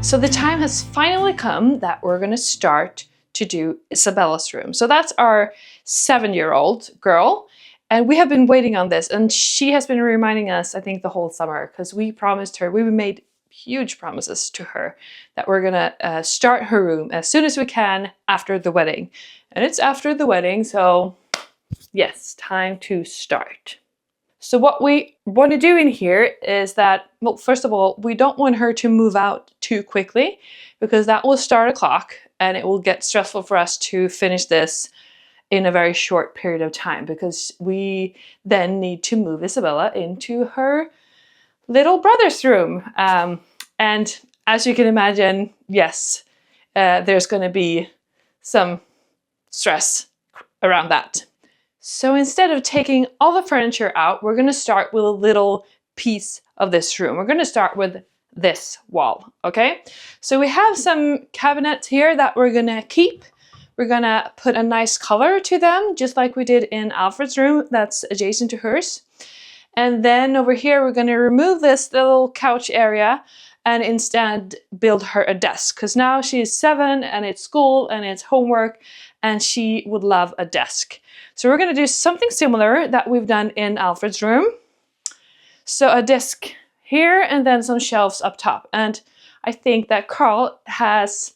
So the time has finally come that we're gonna start to do Isabella's room. So that's our 7-year-old girl. And we have been waiting on this, and she has been reminding us, I think, the whole summer, because we promised her, we made huge promises to her that we're gonna start her room as soon as we can after the wedding. And it's after the wedding, so yes, time to start. So what we want to do in here is that, well, first of all, we don't want her to move out too quickly because that will start a clock and it will get stressful for us to finish this in a very short period of time because we then need to move Isabella into her little brother's room. And as you can imagine, yes, there's going to be some stress around that. So instead of taking all the furniture out, we're going to start with a little piece of this room. We're going to start with this wall, okay? So we have some cabinets here that we're going to keep. We're going to put a nice color to them, just like we did in Alfred's room that's adjacent to hers. And then over here, we're going to remove this little couch area and instead build her a desk, because now she's 7 and it's school and it's homework and she would love a desk. So we're going to do something similar that we've done in Alfred's room. So a desk here and then some shelves up top. And I think that Karl has,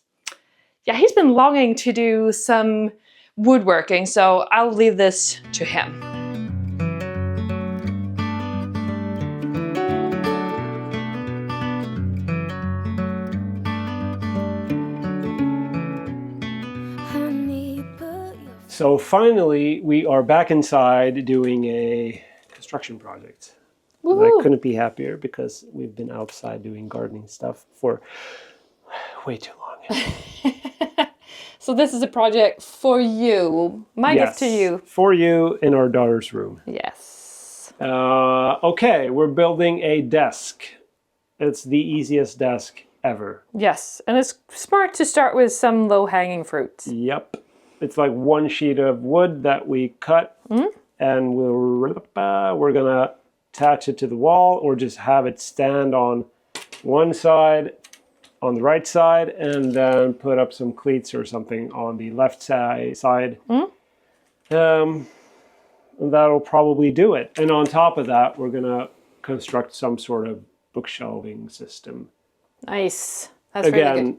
he's been longing to do some woodworking, so I'll leave this to him. So finally, we are back inside doing a construction project. And I couldn't be happier because we've been outside doing gardening stuff for way too long. So this is a project for you. My gift to you. For you in our daughter's room. Yes. Okay, we're building a desk. It's the easiest desk ever. Yes, and it's smart to start with some low-hanging fruits. Yep. It's like one sheet of wood that we cut, and we're gonna attach it to the wall or just have it stand on one side, on the right side, and then put up some cleats or something on the left side. And that'll probably do it. And on top of that, we're gonna construct some sort of bookshelving system. Nice. That's Again, really good.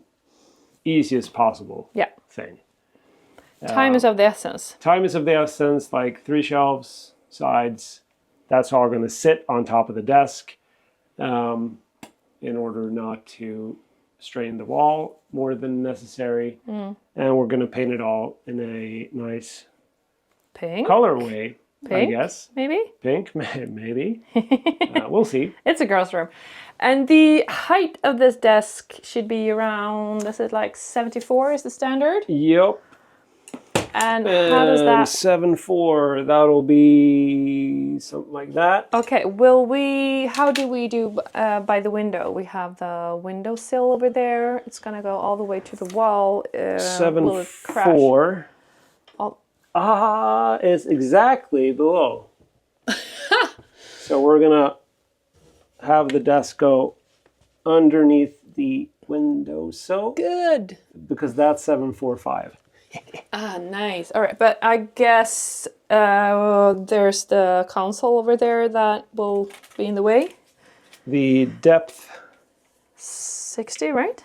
Easiest possible thing. Time is of the essence. Time is of the essence, like 3 shelves, sides. That's all going to sit on top of the desk in order not to strain the wall more than necessary. And we're going to paint it all in a nice pink colorway, pink, I guess. Maybe? Pink, maybe. We'll see. It's a girl's room. And the height of this desk should be around, is it like 74 is the standard? Yep. And how does that... 7'4", that'll be something like that. Okay, how do we do by the window? We have the windowsill over there. It's gonna go all the way to the wall. 7'4". Is exactly below. So we're gonna have the desk go underneath the windowsill. Good. Because that's 7'4". Nice. All right, but I guess there's the console over there that will be in the way. The depth. 60, right?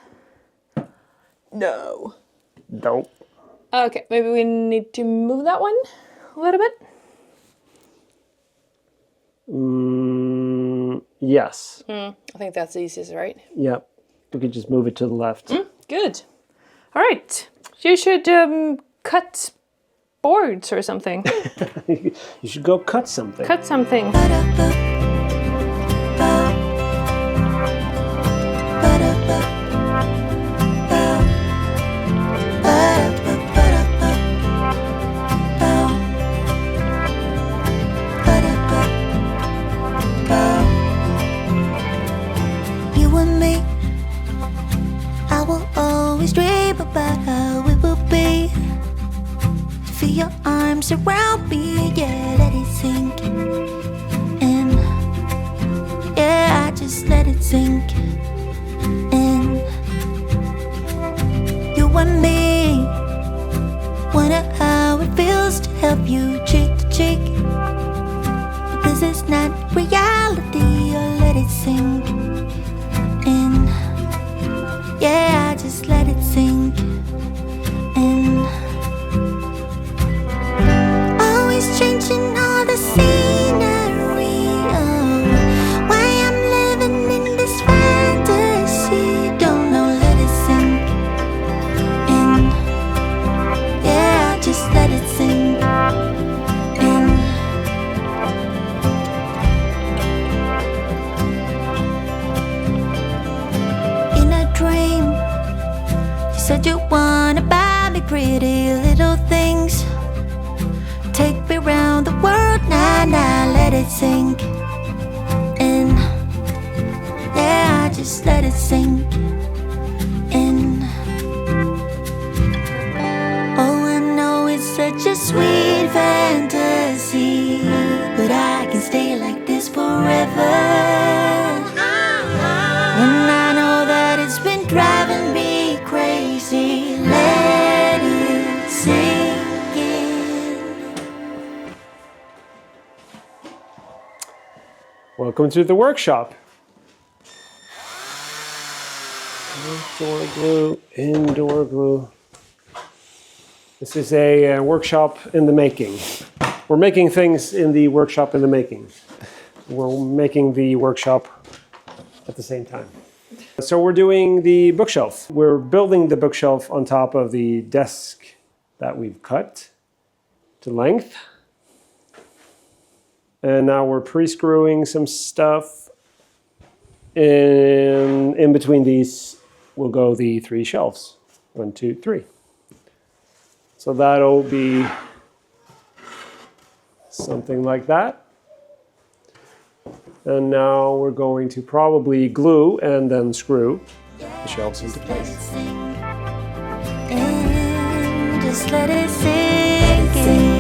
No. Nope. Okay, maybe we need to move that one a little bit. Yes. I think that's the easiest, right? Yep. We could just move it to the left. Good. All right. You should cut boards or something. You should go cut something. Cut something. You and me, I will always dream about how it will be. Feel your arms around me, yeah, let it sink in. Yeah, I just let it sink in. give you cheek to cheek. This is not reality, or let it sink in. Yeah, just let it sink in. Always changing all the scenery. Oh, why I'm living in this fantasy. Don't know, let it sink in. Yeah, just let it sink in. In a dream, you said you wanna buy me pretty little things. Take me around the world, nah, nah, let it sink in. Yeah, just let it sink in. Oh, I know it's such a sweet fantasy, but I can stay like this forever. And I know that it's been driving me crazy. Let it sink in. Welcome to the workshop. Outdoor glue, indoor glue. This is a workshop in the making. We're making things in the workshop in the making. We're making the workshop at the same time. So we're doing the bookshelf. We're building the bookshelf on top of the desk that we've cut to length. And now we're pre-screwing some stuff. In between these will go the 3 shelves. 1, 2, 3. So that'll be something like that. And now we're going to probably glue and then screw the shelves into place. And just let it sink in.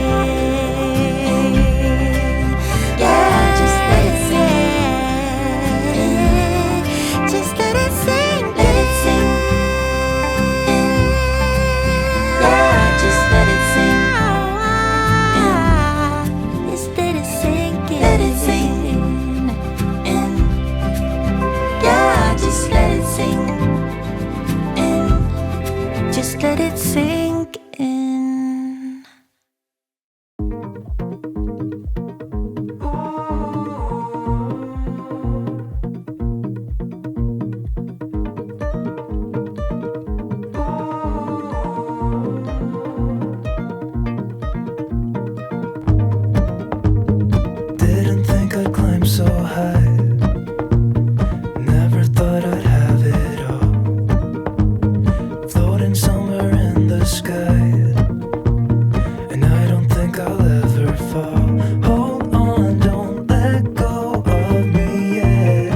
Yeah, just let it sink in. Just let it sink. Let it sink in. Yeah, just let it sink in. Just let it sink in. Let it sink in. Yeah, just let it sink in. Just let it sink in. Didn't think I'd climb so high. Never thought I'd have it all. Floating somewhere in the sky. And I don't think I'll ever fall. Hold on, don't let go of me yet.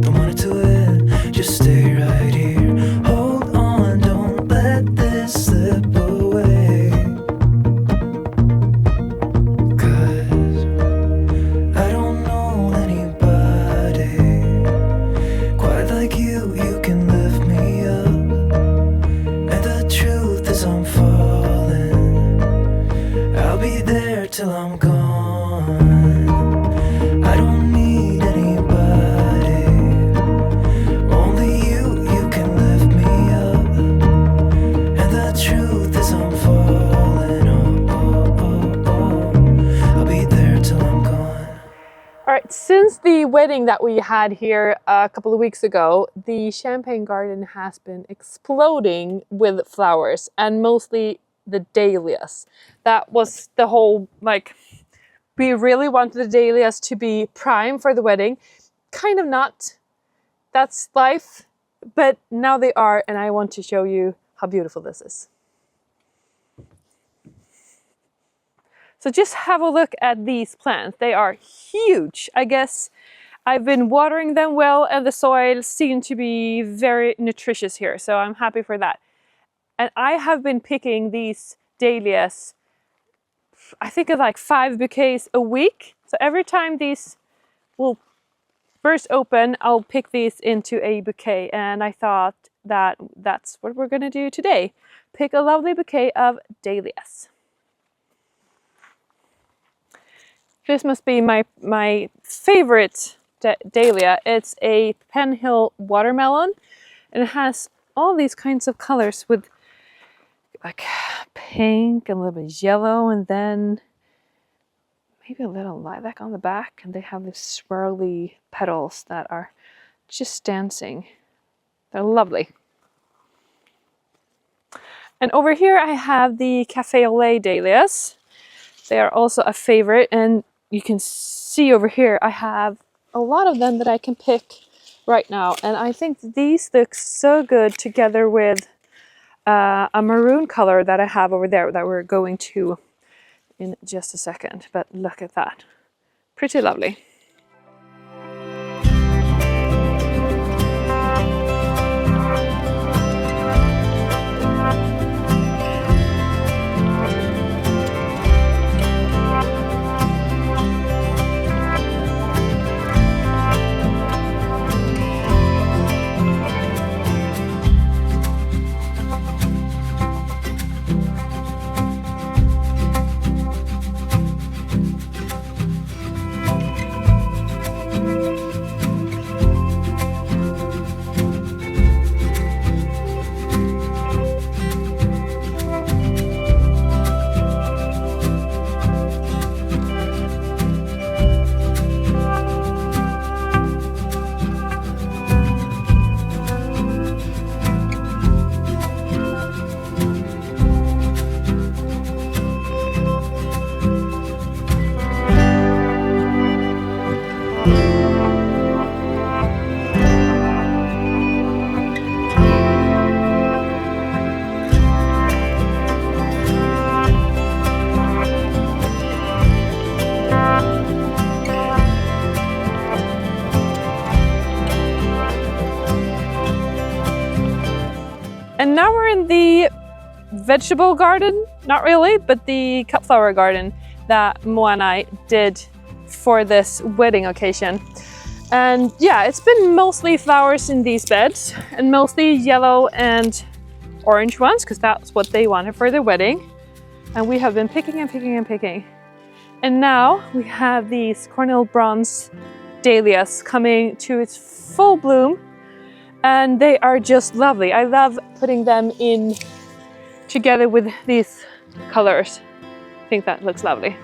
Don't want it to end, just stay right here. Hold on, don't let this slip away. 'Cause I don't know anybody quite like you. You can lift me up, and the truth is I'm falling. I'll be there till I'm gone. I don't need anybody, only you. You can lift me up, and the truth is I'm falling. Oh, oh, oh, oh. I'll be there till I'm gone. All right, since the wedding that we had here a couple of weeks ago, the champagne garden has been exploding with flowers, and mostly the dahlias. That was the whole, like, we really wanted the dahlias to be prime for the wedding. Kind of not. That's life. But now they are, and I want to show you how beautiful this is. So just have a look at these plants. They are huge. I guess I've been watering them well, and the soil seems to be very nutritious here. So I'm happy for that. And I have been picking these dahlias, I think of like 5 bouquets a week. So every time these will burst open, I'll pick these into a bouquet. And I thought that that's what we're gonna do today. Pick a lovely bouquet of dahlias. This must be my favorite dahlia. It's a Penhill watermelon, and it has all these kinds of colors with like pink and a little bit yellow, and then maybe a little lilac on the back. And they have these swirly petals that are just dancing. They're lovely. And over here I have the Cafe au lait dahlias. They are also a favorite, and you can see over here I have a lot of them that I can pick right now. And I think these look so good together with a maroon color that I have over there that we're going to in just a second. But look at that. Pretty lovely. And now we're in the vegetable garden, not really, but the cut flower garden that Moa and I did for this wedding occasion. And yeah, it's been mostly flowers in these beds, and mostly yellow and orange ones, because that's what they wanted for their wedding. And we have been picking and picking and picking. And now we have these cornel bronze dahlias coming to its full bloom. And they are just lovely. I love putting them in together with these colors. I think that looks lovely.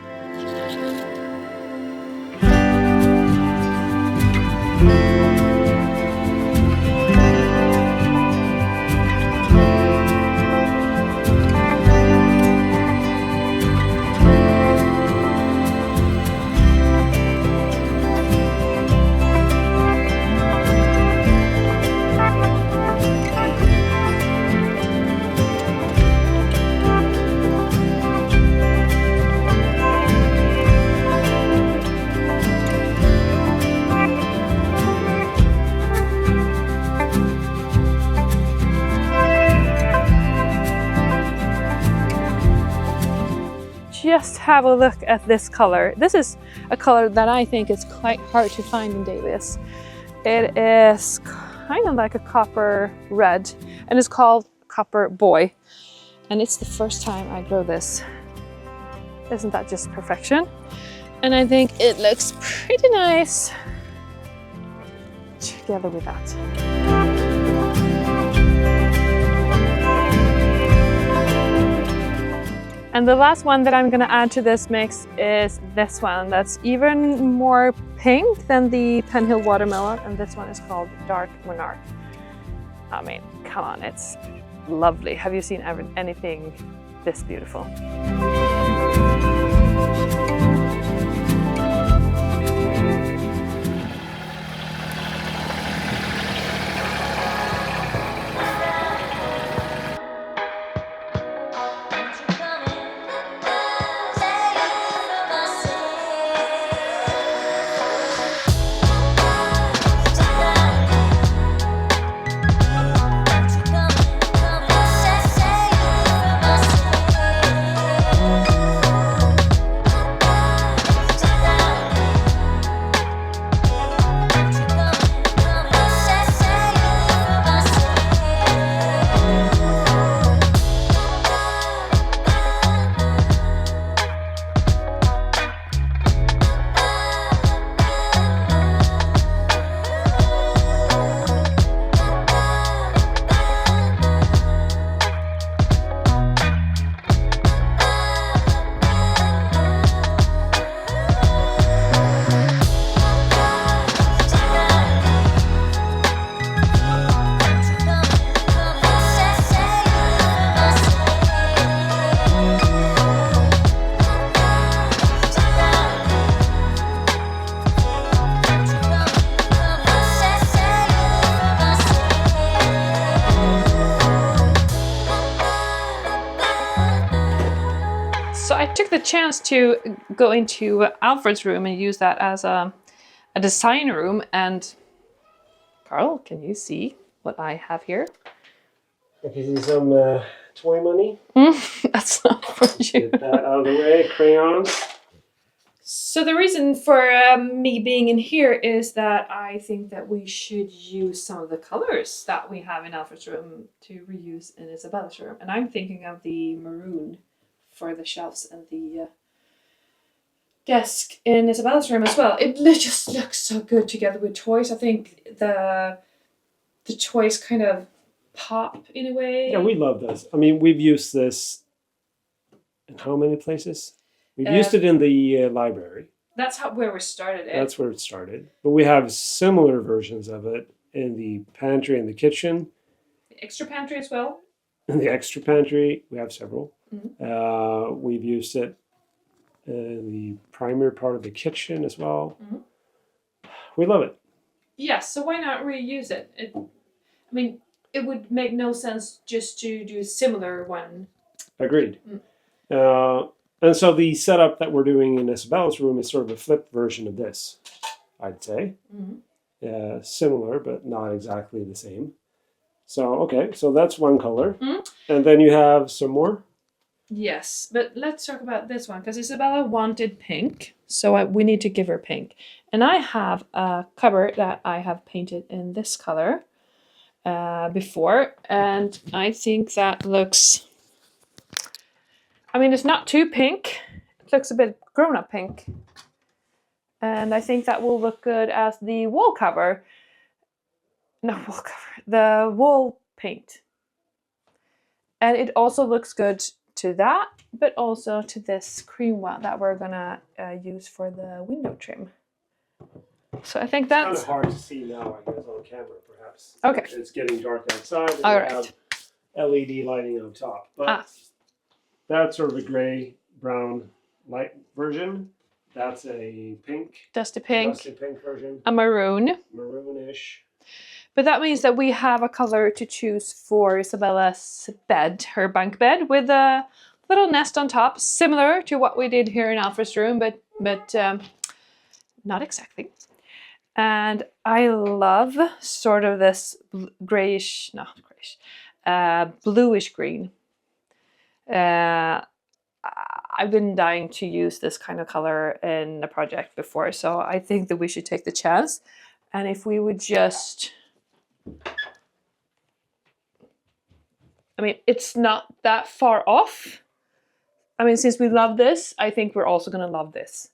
Just have a look at this color. This is a color that I think is quite hard to find in dahlias. It is kind of like a copper red, and it's called Copper Boy. And it's the first time I grow this. Isn't that just perfection? And I think it looks pretty nice together with that. And the last one that I'm going to add to this mix is this one. That's even more pink than the Penhill watermelon, and this one is called Dark Monarch. I mean, come on, it's lovely. Have you seen anything this beautiful? So I took the chance to go into Alfred's room and use that as a design room. And Carl, can you see what I have here? I can see some toy money. That's not for you. Get that out of the way. Crayons. So the reason for me being in here is that I think that we should use some of the colors that we have in Alfred's room to reuse in Isabella's room. And I'm thinking of the maroon for the shelves and the desk in Isabella's room as well. It just looks so good together with toys. I think the toys kind of pop in a way. Yeah, we love this. I mean, we've used this in how many places? We've used it in the library. That's where we started it. That's where it started. But we have similar versions of it in the pantry and the kitchen. The extra pantry as well. In the extra pantry, we have several. Mm-hmm. We've used it in the primary part of the kitchen as well. Mm-hmm. We love it. Yes, so why not reuse it? I mean, it would make no sense just to do a similar one. Agreed. And so the setup that we're doing in Isabella's room is sort of a flipped version of this, I'd say. Mm-hmm. Similar, but not exactly the same. So, okay, so that's one color. Mm-hmm. And then you have some more? Yes, but let's talk about this one, because Isabella wanted pink, so we need to give her pink. And I have a cupboard that I have painted in this color before, and I think that looks... I mean, it's not too pink. It looks a bit grown-up pink. And I think that will look good as the wall cover. No, wall cover. The wall paint. And it also looks good to that, but also to this cream one that we're gonna use for the window trim. So I think that's... It's kind of hard to see now, I guess, on camera, perhaps. Okay. It's getting dark outside, and All we right. have LED lighting on top. But that's sort of a gray-brown light version. That's a pink. Dusty pink. Dusty pink version. A maroon. Maroonish. But that means that we have a color to choose for Isabella's bed, her bunk bed, with a little nest on top, similar to what we did here in Alfred's room, but not exactly. And I love sort of this grayish, not grayish, bluish green. I've been dying to use this kind of color in a project before, so I think that we should take the chance. And if we would just... I mean, it's not that far off. I mean, since we love this, I think we're also going to love this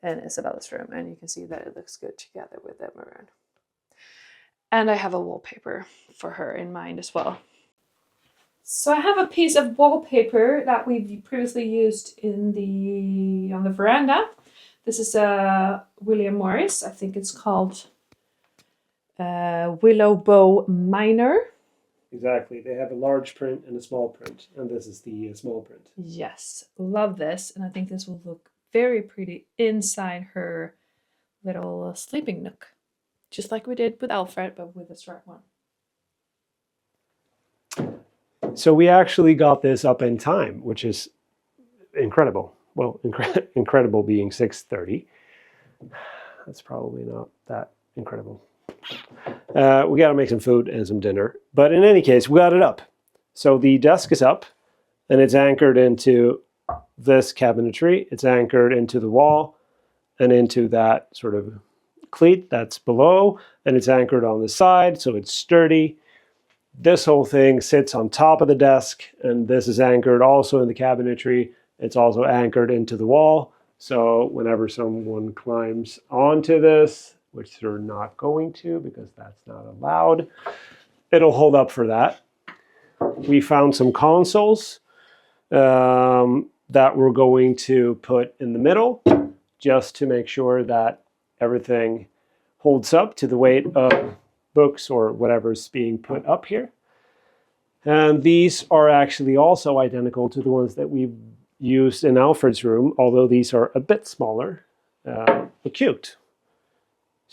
in Isabella's room. And you can see that it looks good together with that maroon. And I have a wallpaper for her in mind as well. So I have a piece of wallpaper that we've previously used on the veranda. This is a William Morris. I think it's called Willow Bow Minor. Exactly. They have a large print and a small print, and this is the small print. Yes, love this, and I think this will look very pretty inside her little sleeping nook, just like we did with Alfred, but with a striped one. So we actually got this up in time, which is incredible. Well, incredible being 6:30. That's probably not that incredible. We got to make some food and some dinner. But in any case, we got it up. So the desk is up, and it's anchored into this cabinetry. It's anchored into the wall and into that sort of cleat that's below, and it's anchored on the side, so it's sturdy. This whole thing sits on top of the desk, and this is anchored also in the cabinetry. It's also anchored into the wall, so whenever someone climbs onto this, which they're not going to because that's not allowed, it'll hold up for that. We found some consoles that we're going to put in the middle just to make sure that everything holds up to the weight of books or whatever's being put up here. And these are actually also identical to the ones that we've used in Alfred's room, although these are a bit smaller, but cute.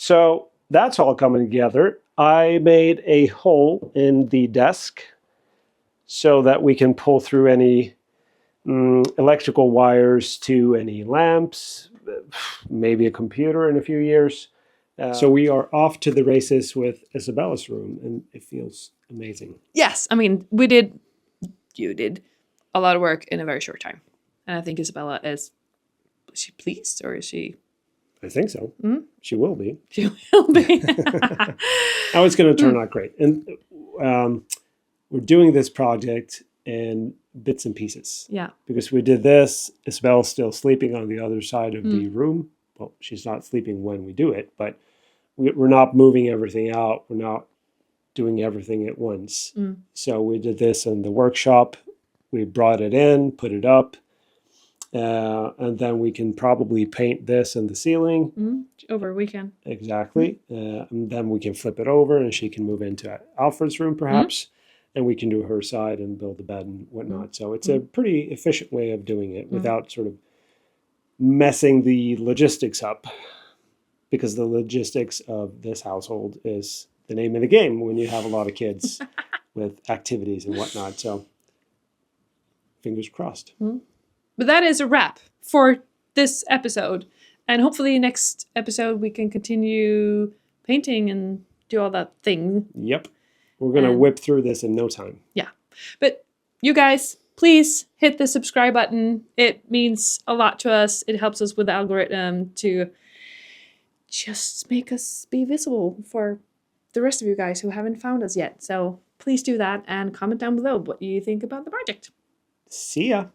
So that's all coming together. I made a hole in the desk so that we can pull through any electrical wires to any lamps, maybe a computer in a few years. So we are off to the races with Isabella's room, and it feels amazing. Yes, I mean, you did a lot of work in a very short time. And I think Isabella is she pleased, or is she? I think so. She will be. She will be. Now it's going to turn out great. And we're doing this project in bits and pieces. Yeah. Because we did this, Isabella's still sleeping on the other side of the room. Well, she's not sleeping when we do it, but we're not moving everything out. We're not doing everything at once. So we did this in the workshop. We brought it in, put it up, and then we can probably paint this in the ceiling. Over a weekend. Exactly. And then we can flip it over and she can move into Alfred's room perhaps. And we can do her side and build the bed and whatnot. So it's a pretty efficient way of doing it without sort of messing the logistics up. Because the logistics of this household is the name of the game when you have a lot of kids with activities and whatnot. So fingers crossed. But that is a wrap for this episode. And hopefully next episode we can continue painting and do all that thing. Yep. We're going to whip through this in no time. Yeah. But you guys, please hit the subscribe button. It means a lot to us. It helps us with the algorithm to just make us be visible for the rest of you guys who haven't found us yet. So please do that and comment down below what you think about the project. See ya.